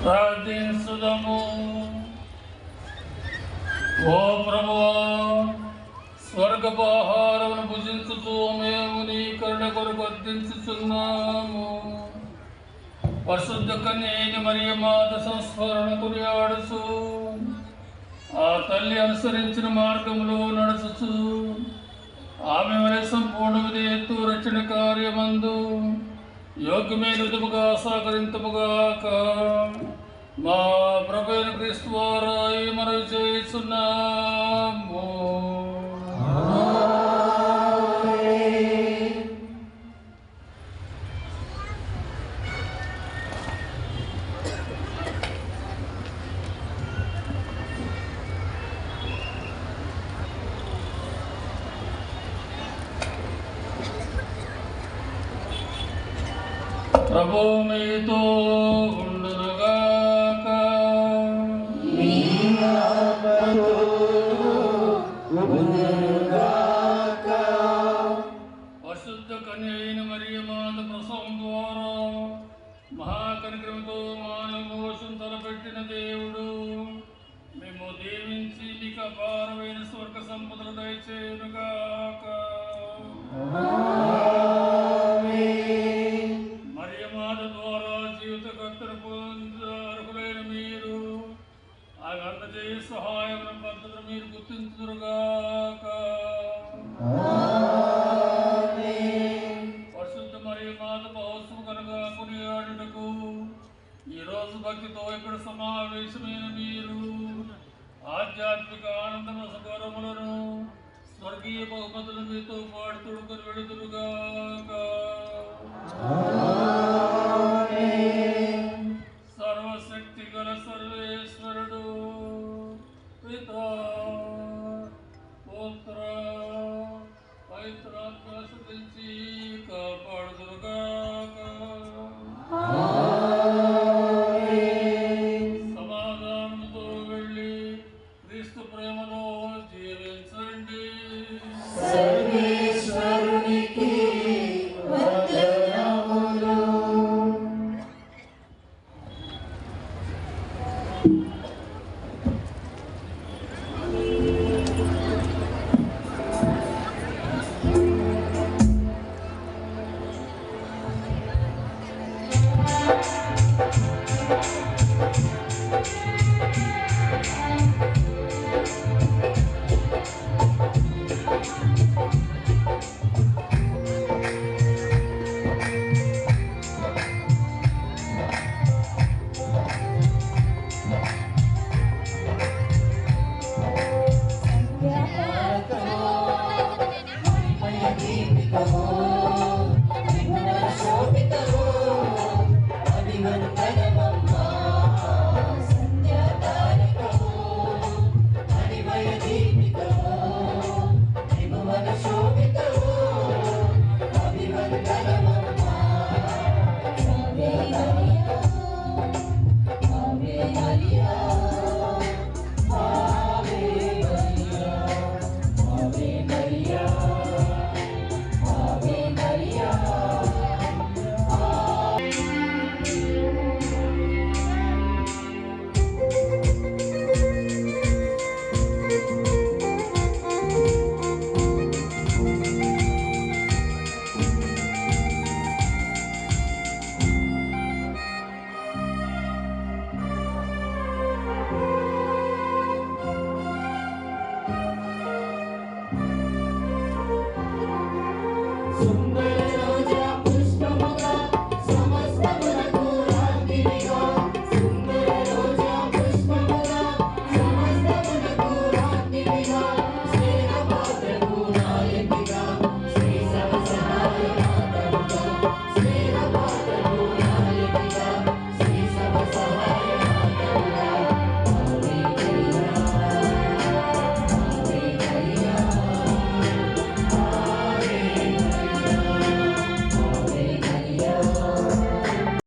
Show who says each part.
Speaker 1: ప్రార్థించుదము. ఓ ప్రభువా, స్వర్గపు ఆహారమును భుజించుతూ మేము నీ కరుణ కొరకు అర్థించుచున్నాము. పరిశుద్ధ కన్యైన మరియ మాత సంస్మరణ కొనియాడుచు ఆ తల్లి అనుసరించిన మార్గంలో నడుచుచు ఆమె వలె సంపూర్ణ విధేయత్తు రక్షణ కార్యమందు యోగ్యమైన విధముగా సహకరింతముగాక. మా ప్రభువైన క్రీస్తు ద్వారా ఈ మనవి చేయుచున్నాము. ప్రభు మీతో ఉండునుగాక. పరిశుద్ధ కన్యైన మరియ మాత ప్రసవం ద్వారా మహాకనికరంతో మానవ మోసం తలపెట్టిన దేవుడు మేము దీవించి మీకు అపారమైన స్వర్గ సంపదలు దయచేయునుగాక. అర్హులైన మీరు ఆమె అందజేయ సహాయం పద్ధతులు మీరు గుర్తించుదురుగాక. పరిశుద్ధ మరియు మాత మహోత్సవం కనుక కొనియాడుటకు ఈరోజు భక్తితో ఇక్కడ సమావేశమైన మీరు ఆధ్యాత్మిక ఆనంద రసగౌరములను స్వర్గీయ బహుమతులు మీతో పాడుతుడుకొని వెళుతురుగాక. సర్వశక్తి గల సర్వేశ్వరుడు పితా పుత్ర పవిత్రాత్మ స్తుతించి కాపాడుదురుగాక.